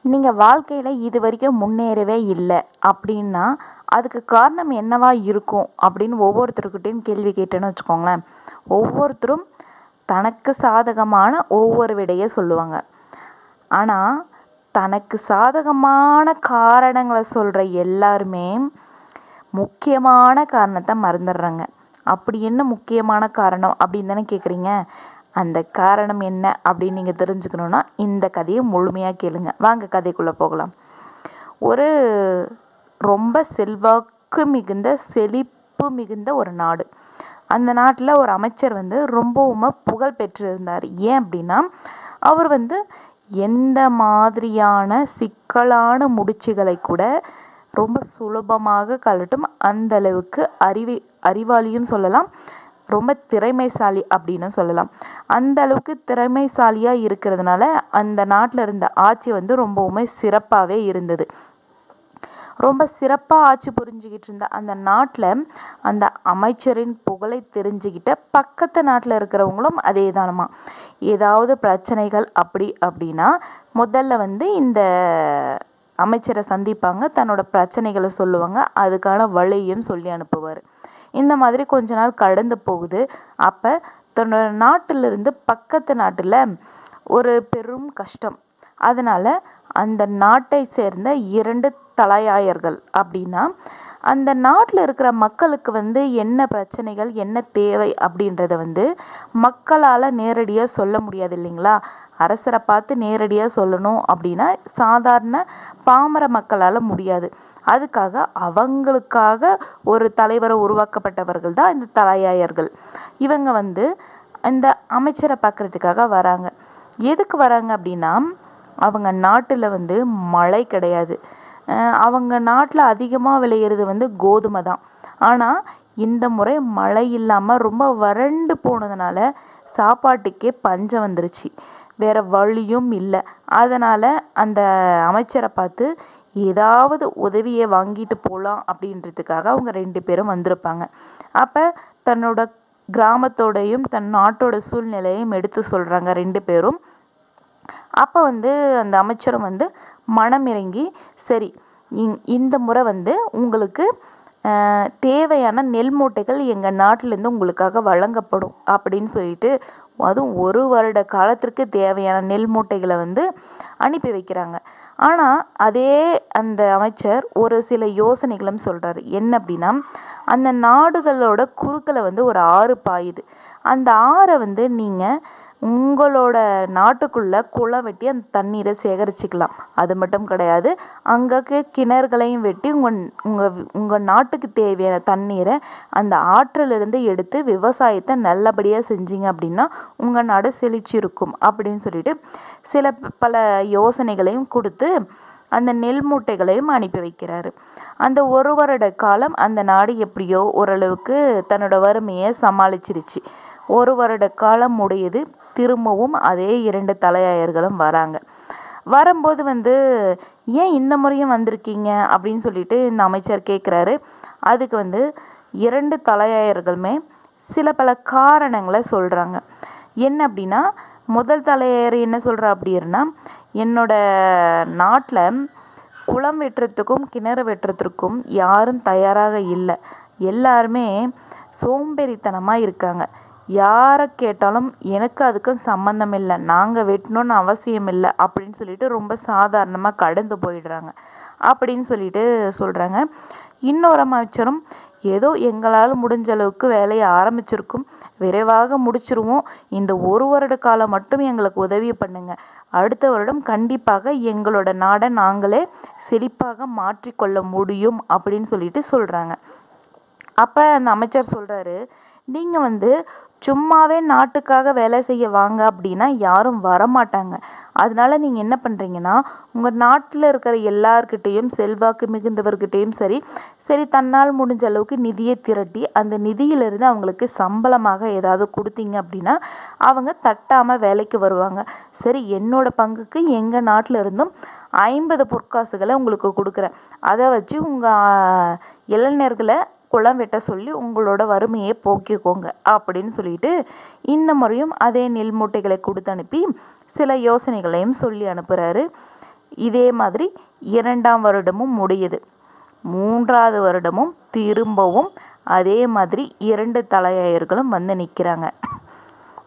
நீங்கள் வாழ்க்கையில் இது வரைக்கும் முன்னேறவே இல்லை அப்படின்னா அதுக்கு காரணம் என்னவா இருக்கும் அப்படின்னு ஒவ்வொருத்தருக்கிட்டையும் கேள்வி கேட்டேன்னு வச்சுக்கோங்களேன். ஒவ்வொருத்தரும் தனக்கு சாதகமான ஒவ்வொரு விடையை சொல்லுவாங்க. ஆனால் தனக்கு சாதகமான காரணங்களை சொல்கிற எல்லாருமே முக்கியமான காரணத்தை மறந்துடுறாங்க. அப்படி என்ன முக்கியமான காரணம் அப்படின்னு தானே கேட்குறீங்க. அந்த காரணம் என்ன அப்படின்னு நீங்கள் தெரிஞ்சுக்கணுன்னா இந்த கதையை முழுமையாக கேளுங்க. வாங்க கதைக்குள்ளே போகலாம். ஒரு ரொம்ப செல்வாக்கு மிகுந்த செழிப்பு மிகுந்த ஒரு நாடு. அந்த நாட்டில் ஒரு அமைச்சர் ரொம்பவும் புகழ் பெற்றிருந்தார். ஏன் அப்படின்னா அவர் எந்த மாதிரியான சிக்கலான முடிச்சுகளை கூட ரொம்ப சுலபமாக கழட்டும் அந்த அளவுக்கு அறிவாளியும் சொல்லலாம், ரொம்ப திறமைசாலி அப்படின்னு சொல்லலாம். அந்த அளவுக்கு திறமைசாலியாக இருக்கிறதுனால அந்த நாட்டில் இருந்த ஆட்சி ரொம்பவுமே சிறப்பாகவே இருந்தது. ரொம்ப சிறப்பாக ஆட்சி புரிஞ்சுக்கிட்டு இருந்த அந்த நாட்டில் அந்த அமைச்சரின் புகழை தெரிஞ்சுக்கிட்ட பக்கத்து நாட்டில் இருக்கிறவங்களும் அதே தானமா. ஏதாவது பிரச்சனைகள் அப்படின்னா முதல்ல இந்த அமைச்சரை சந்திப்பாங்க, தன்னோட பிரச்சனைகளை சொல்லுவாங்க, அதுக்கான வழியும் சொல்லி அனுப்புவார். இந்த மாதிரி கொஞ்ச நாள் கடந்து போகுது. அப்போ தன்னோட நாட்டிலிருந்து பக்கத்து நாட்டில் ஒரு பெரும் கஷ்டம். அதனால் அந்த நாட்டை சேர்ந்த 2 தலையாயர்கள் அப்படின்னா அந்த நாட்டில் இருக்கிற மக்களுக்கு என்ன பிரச்சனைகள் என்ன தேவை அப்படின்றத மக்களால் நேரடியாக சொல்ல முடியாது இல்லைங்களா. அரசரை பார்த்து நேரடியாக சொல்லணும் அப்படின்னா சாதாரண பாமர மக்களால் முடியாது. அதுக்காக அவங்களுக்காக ஒரு தலைவரை உருவாக்கப்பட்டவர்கள் தான் இந்த தலையாயர்கள். இவங்க இந்த அமைச்சரை பார்க்குறதுக்காக வராங்க. எதுக்கு வராங்க அப்படின்னா அவங்க நாட்டில் மழை கிடையாது. அவங்க நாட்டில் அதிகமாக விளையிறது கோதுமை தான். ஆனால் இந்த முறை மழை இல்லாமல் ரொம்ப வறண்டு போனதுனால சாப்பாட்டுக்கே பஞ்சம் வந்துருச்சு. வேறு வழியும் இல்லை. அதனால் அந்த அமைச்சரை பார்த்து ஏதாவது உதவியை வாங்கிட்டு போகலாம் அப்படின்றதுக்காக அவங்க 2 பேரும் வந்திருப்பாங்க. அப்போ தன்னோட கிராமத்தோடையும் தன் நாட்டோட சூழ்நிலையும் எடுத்து சொல்கிறாங்க 2 பேரும். அப்போ அந்த அமைச்சரும் மனம் இறங்கி, சரி இந்த முறை உங்களுக்கு தேவையான நெல் மூட்டைகள் எங்கள் நாட்டிலேருந்து உங்களுக்காக வழங்கப்படும் அப்படின்னு சொல்லிட்டு அதுவும் 1 வருட காலத்திற்கு தேவையான நெல் மூட்டைகளை அனுப்பி வைக்கிறாங்க. ஆனால் அதே அந்த அமைச்சர் ஒரு சில யோசனைகளும் சொல்கிறாரு. என்ன அப்படின்னா அந்த நாடுகளோட குறுக்கில் ஒரு ஆறு பாயுது. அந்த ஆறை நீங்கள் உங்களோட நாட்டுக்குள்ளே குளம் வெட்டி அந்த தண்ணீரை சேகரிச்சுக்கலாம். அது மட்டும் கிடையாது, அங்கே கிணறுகளையும் வெட்டி உங்கள் நாட்டுக்கு தேவையான தண்ணீரை அந்த ஆற்றிலிருந்து எடுத்து விவசாயத்தை நல்லபடியாக செஞ்சீங்க அப்படின்னா உங்கள் நாடு செழிச்சிருக்கும் அப்படின்னு சொல்லிட்டு பல யோசனைகளையும் கொடுத்து அந்த நெல் மூட்டைகளையும் அனுப்பி வைக்கிறாரு. அந்த 1 வருட காலம் அந்த நாடு எப்படியோ ஓரளவுக்கு தன்னோட வறுமையை சமாளிச்சிருச்சு. 1 வருட காலம் முடியுது. திரும்பவும் அதே 2 தலையாயர்களும் வராங்க. வரும்போது ஏன் இந்த முறையும் வந்திருக்கீங்க அப்படின்னு சொல்லிட்டு இந்த அமைச்சர் கேட்குறாரு. அதுக்கு 2 தலையாயர்களுமே பல காரணங்களை சொல்கிறாங்க. என்ன அப்படின்னா முதல் தலையாயர் என்ன சொல்கிறா அப்படின்னா, என்னோட நாட்டில் குளம் வெட்டுறதுக்கும் கிணறு வெட்டுறதுக்கும் யாரும் தயாராக இல்லை. எல்லாருமே சோம்பேறித்தனமாக இருக்காங்க. யாரை கேட்டாலும் எனக்கு அதுக்கும் சம்மந்தம் இல்லை, நாங்கள் வெட்டணும்னு அவசியம் இல்லை அப்படின்னு சொல்லிட்டு ரொம்ப சாதாரணமாக கடந்து போயிடுறாங்க அப்படின்னு சொல்லிட்டு சொல்கிறாங்க. இன்னொரு அமைச்சரும் ஏதோ எங்களால் முடிஞ்ச அளவுக்கு வேலையை ஆரம்பிச்சிருக்கும், விரைவாக முடிச்சிருவோம், இந்த 1 வருட காலம் மட்டும் எங்களுக்கு உதவி பண்ணுங்க, அடுத்த வருடம் கண்டிப்பாக எங்களோட நாடை நாங்களே செழிப்பாக மாற்றிக்கொள்ள முடியும் அப்படின்னு சொல்லிட்டு சொல்கிறாங்க. அப்போ அந்த அமைச்சர் சொல்கிறாரு, நீங்கள் சும்மாவே நாட்டுக்காக வேலை செய்ய வாங்க அப்படின்னா யாரும் வரமாட்டாங்க. அதனால நீங்கள் என்ன பண்ணுறீங்கன்னா உங்கள் நாட்டில் இருக்கிற எல்லார்கிட்டேயும் செல்வாக்கு மிகுந்தவர்கிட்டையும் சரி தன்னால் முடிஞ்ச அளவுக்கு நிதியை திரட்டி அந்த நிதியிலிருந்து அவங்களுக்கு சம்பளமாக ஏதாவது கொடுத்தீங்க அப்படின்னா அவங்க தட்டாமல் வேலைக்கு வருவாங்க. சரி என்னோட பங்குக்கு எங்கள் நாட்டில் இருந்தும் 50 பொற்காசுகளை உங்களுக்கு கொடுக்குறேன், அதை வச்சு உங்கள் இளைஞர்களை குளம் வெட்ட சொல்லி உங்களோட வறுமையை போக்கிக்கோங்க அப்படின்னு சொல்லிட்டு இந்த முறையும் அதே நெல் மூட்டைகளை கொடுத்து அனுப்பி சில யோசனைகளையும் சொல்லி அனுப்புகிறாரு. இதே மாதிரி 2ஆம் வருடமும் முடியுது. 3வது வருடமும் திரும்பவும் அதே மாதிரி 2 தலையாயர்களும் வந்து நிற்கிறாங்க.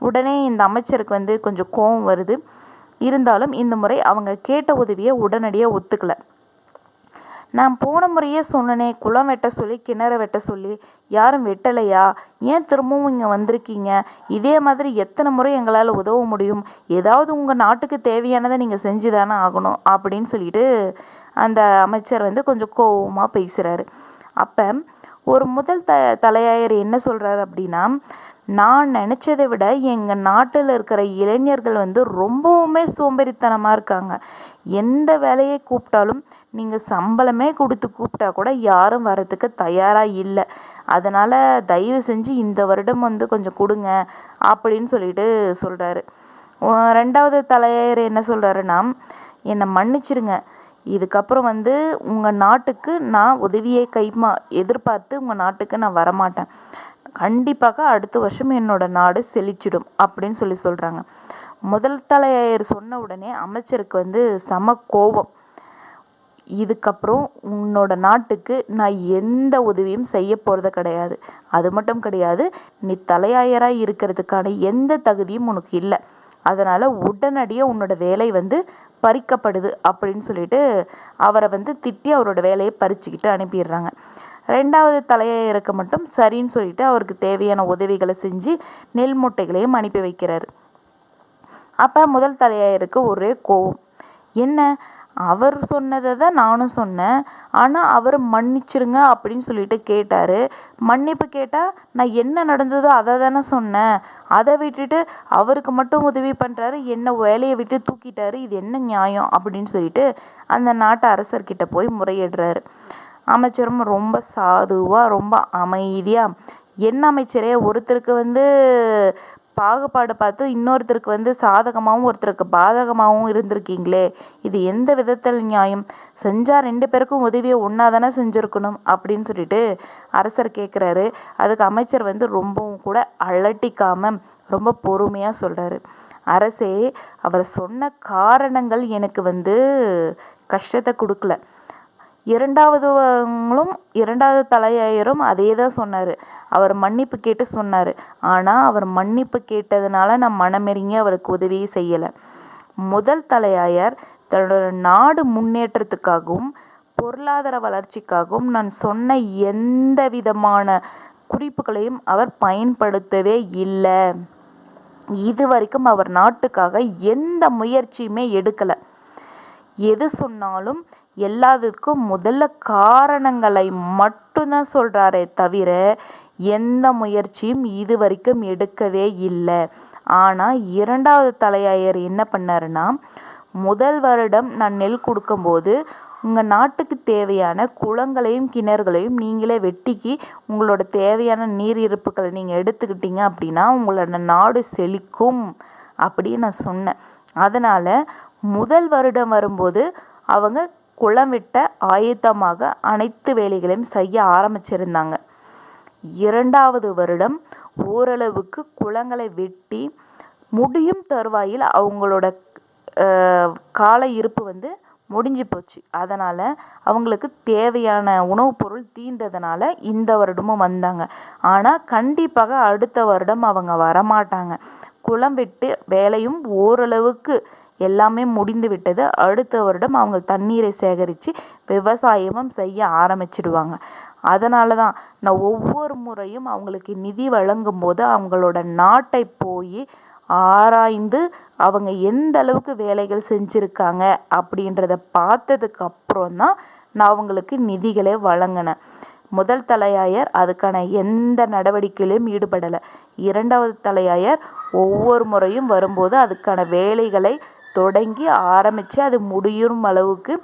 உடனே இந்த அமைச்சருக்கு கொஞ்சம் கோபம் வருது. இருந்தாலும் இந்த முறை அவங்க கேட்ட உதவியை உடனடியாக ஒத்துக்கல. நான் போன முறையே சொன்னனே, குளம் வெட்ட சொல்லி கிணறு வெட்ட சொல்லி, யாரும் வெட்டலையா? ஏன் திரும்பவும் இங்கே வந்திருக்கீங்க? இதே மாதிரி எத்தனை முறை எங்களால் உதவ முடியும்? ஏதாவது உங்கள் நாட்டுக்கு தேவையானதை நீங்கள் செஞ்சு தானே ஆகணும் அப்படின்னு சொல்லிட்டு அந்த அமைச்சர் கொஞ்சம் கோபமாக பேசுகிறாரு. அப்போ ஒரு முதல் தலையாயர் என்ன சொல்கிறாரு அப்படின்னா, நான் நினச்சதை விட எங்கள் நாட்டில் இருக்கிற இளைஞர்கள் ரொம்பவுமே சோம்பேறித்தனமாக இருக்காங்க. எந்த வேலையை கூப்பிட்டாலும் நீங்கள் சம்பளமே கொடுத்து கூப்பிட்டா கூட யாரும் வரத்துக்கு தயாராக இல்லை. அதனால் தயவு செஞ்சு இந்த வருடம் கொஞ்சம் கொடுங்க அப்படின்னு சொல்லிட்டு சொல்கிறாரு. 2வது தலையாயர் என்ன சொல்கிறாருன்னா, என்னை மன்னிச்சிடுங்க, இதுக்கப்புறம் உங்கள் நாட்டுக்கு நான் உதவியை எதிர்பார்த்து உங்கள் நாட்டுக்கு நான் வரமாட்டேன். கண்டிப்பாக அடுத்த வருஷம் என்னோட நாடு செழிச்சிடும் அப்படின்னு சொல்கிறாங்க. முதல் தலையாயர் சொன்ன உடனே அமைச்சருக்கு செம கோபம். இதுக்கப்புறம் உன்னோட நாட்டுக்கு நான் எந்த உதவியும் செய்ய போகிறது கிடையாது. அது மட்டும் கிடையாது, நீ தலையாயராக இருக்கிறதுக்கான எந்த தகுதியும் உனக்கு இல்லை. அதனால் உடனடியாக உன்னோட வேலை பறிக்கப்படுது அப்படின்னு சொல்லிட்டு அவரை திட்டி அவரோட வேலையை பறிச்சுக்கிட்டு அனுப்பிடுறாங்க. 2வது தலையாயருக்கு மட்டும் சரின்னு சொல்லிட்டு அவருக்கு தேவையான உதவிகளை செஞ்சு நெல் மூட்டைகளையும் அனுப்பி வைக்கிறாரு. அப்போ முதல் தலையாயருக்கு ஒரே கோவம். என்ன, அவர் சொன்னதை தான் நானும் சொன்னேன், ஆனால் அவர் மன்னிச்சிருங்க அப்படின்னு சொல்லிட்டு கேட்டார். மன்னிப்பு கேட்டால் நான் என்ன நடந்ததோ அதை தானே சொன்னேன், அதை விட்டுட்டு அவருக்கு மட்டும் உதவி பண்ணுறாரு, என்ன வேலையை விட்டு தூக்கிட்டாரு, இது என்ன நியாயம் அப்படின்னு சொல்லிட்டு அந்த நாட்டு அரசர்கிட்ட போய் முறையிடுறாரு. அமைச்சரும் ரொம்ப சாதுவாக ரொம்ப அமைதியாக, என்ன அமைச்சரே, ஒருத்தருக்கு பாகுபாடு பார்த்து இன்னொருத்தருக்கு சாதகமாகவும் ஒருத்தருக்கு பாதகமாகவும் இருந்திருக்கீங்களே, இது எந்த விதத்தில் நியாயம்? செஞ்சால் 2 பேருக்கும் உதவியை ஒன்றா தானே செஞ்சுருக்கணும் அப்படின்னு சொல்லிட்டு அரசர் கேட்குறாரு. அதுக்கு அமைச்சர் ரொம்பவும் கூட அலட்டிக்காமல் ரொம்ப பொறுமையாக சொல்கிறாரு. அரசே, அவர் சொன்ன காரணங்கள் எனக்கு கஷ்டத்தை கொடுக்கல. 2வது தலையாயரும் அதே தான் சொன்னார். அவர் மன்னிப்பு கேட்டு சொன்னார். ஆனால் அவர் மன்னிப்பு கேட்டதுனால நான் மனமிறங்கி அவருக்கு உதவியை செய்யலை. முதல் தலையாயர் தன்னோட நாடு முன்னேற்றத்துக்காகவும் பொருளாதார வளர்ச்சிக்காகவும் நான் சொன்ன எந்த விதமான குறிப்புகளையும் அவர் பயன்படுத்தவே இல்லை. இது வரைக்கும் அவர் நாட்டுக்காக எந்த முயற்சியுமே எடுக்கலை. எது சொன்னாலும் எல்லாத்துக்கும் முதல்ல காரணங்களை மட்டும்தான் சொல்கிறாரே தவிர எந்த முயற்சியும் இது வரைக்கும் எடுக்கவே இல்லை. ஆனால் 2வது தலையாயர் என்ன பண்ணாருன்னா, முதல் வருடம் நான் நெல் கொடுக்கும்போது உங்கள் நாட்டுக்கு தேவையான குளங்களையும் கிணறுகளையும் நீங்களே வெட்டிக்கி உங்களோட தேவையான நீர் இருப்புகளை நீங்கள் எடுத்துக்கிட்டீங்க அப்படின்னா உங்களோட நாடு செழிக்கும் அப்படின்னு நான் சொன்னேன். அதனால் முதல் வருடம் வரும்போது அவங்க குளம் வெட்ட ஆயத்தமாக அனைத்து வேலைகளையும் செய்ய ஆரம்பிச்சிருந்தாங்க. 2வது வருடம் ஓரளவுக்கு குளங்களை வெட்டி முடியும் தருவாயில் அவங்களோட கால இருப்பு முடிஞ்சு போச்சு. அதனால் அவங்களுக்கு தேவையான உணவுப் பொருள் தீர்ந்ததுனால இந்த வருடமும் வந்தாங்க. ஆனால் கண்டிப்பாக அடுத்த வருடம் அவங்க வரமாட்டாங்க. குளம் வெட்டு வேலையும் ஓரளவுக்கு எல்லாமே முடிந்து விட்டது. அடுத்த வருடம் அவங்க தண்ணீரை சேகரித்து விவசாயமும் செய்ய ஆரம்பிச்சிடுவாங்க. அதனால தான் நான் ஒவ்வொரு முறையும் அவங்களுக்கு நிதி வழங்கும் போது அவங்களோட நாட்டை போய் ஆராய்ந்து அவங்க எந்த அளவுக்கு வேலைகள் செஞ்சுருக்காங்க அப்படின்றத பார்த்ததுக்கு அப்புறம் தான் நான் அவங்களுக்கு நிதிகளை வழங்கினேன். முதல் தலையாயர் அதுக்கான எந்த நடவடிக்கையிலும் ஈடுபடலை. 2வது தலையாயர் ஒவ்வொரு முறையும் வரும்போது அதுக்கான வேலைகளை தொடங்கி ஆரம்பித்து அது முடியும் அளவுக்கு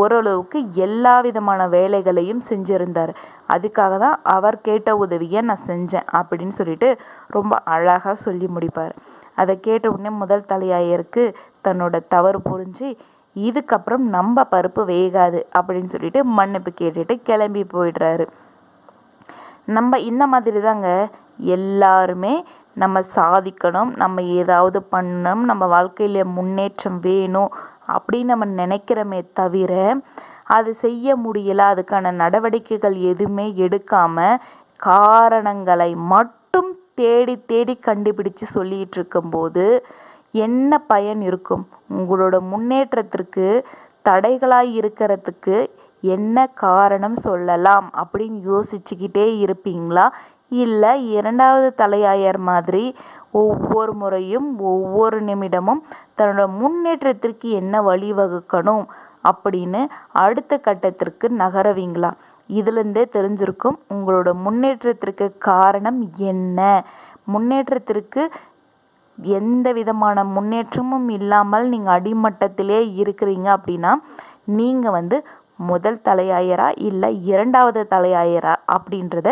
ஓரளவுக்கு எல்லா விதமான வேலைகளையும் செஞ்சுருந்தார். அதுக்காக தான் அவர் கேட்ட உதவியை நான் செஞ்சேன் அப்படின்னு சொல்லிட்டு ரொம்ப அழகாக சொல்லி முடிப்பார். அதை கேட்ட உடனே முதல் தலையாயருக்கு தன்னோட தவறு புரிஞ்சு இதுக்கப்புறம் நம்ம பருப்பு வேகாது அப்படின்னு சொல்லிட்டு மன்னிப்பு கேட்டுட்டு கிளம்பி போயிடுறாரு. நம்ம இந்த மாதிரி தாங்க எல்லாருமே நம்ம சாதிக்கணும், நம்ம ஏதாவது பண்ணணும், நம்ம வாழ்க்கையில் முன்னேற்றம் வேணும் அப்படின்னு நம்ம நினைக்கிறோமே தவிர அது செய்ய முடியலை, அதுக்கான நடவடிக்கைகள் எதுவுமே எடுக்காமல் காரணங்களை மட்டும் தேடி தேடி கண்டுபிடிச்சு சொல்லிகிட்டு இருக்கும்போது என்ன பயன் இருக்கும்? உங்களோட முன்னேற்றத்திற்கு தடைகளாய் இருக்கிறதுக்கு என்ன காரணம் சொல்லலாம் அப்படின்னு யோசிச்சுக்கிட்டே இருப்பீங்களா? இல்லை இரண்டாவது தலையாயர் மாதிரி ஒவ்வொரு முறையும் ஒவ்வொரு நிமிடமும் தன்னோட முன்னேற்றத்திற்கு என்ன வழிவகுக்கணும் அப்படின்னு அடுத்த கட்டத்திற்கு நகரவீங்களா? இதுலேருந்தே தெரிஞ்சிருக்கும் உங்களோட முன்னேற்றத்திற்கு காரணம் என்ன. முன்னேற்றத்திற்கு எந்த விதமான முன்னேற்றமும் இல்லாமல் நீங்கள் அடிமட்டத்திலே இருக்கிறீங்க அப்படின்னா நீங்கள் முதல் தலையாயரா இல்லை இரண்டாவது தலையாயரா அப்படின்றத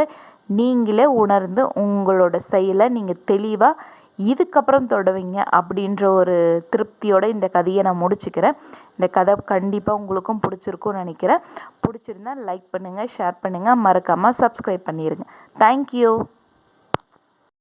நீங்களே உணர்ந்து உங்களோட செயலை நீங்கள் தெளிவாக இதுக்கப்புறம் தொடவீங்க அப்படின்ற ஒரு திருப்தியோட இந்த கதையை நான் முடிச்சுக்கிறேன். இந்த கதை கண்டிப்பாக உங்களுக்கும் பிடிச்சிருக்கும்னு நினைக்கிறேன். பிடிச்சிருந்தா லைக் பண்ணுங்கள், ஷேர் பண்ணுங்கள், மறக்காமல் சப்ஸ்கிரைப் பண்ணிடுங்க. தேங்க்யூ.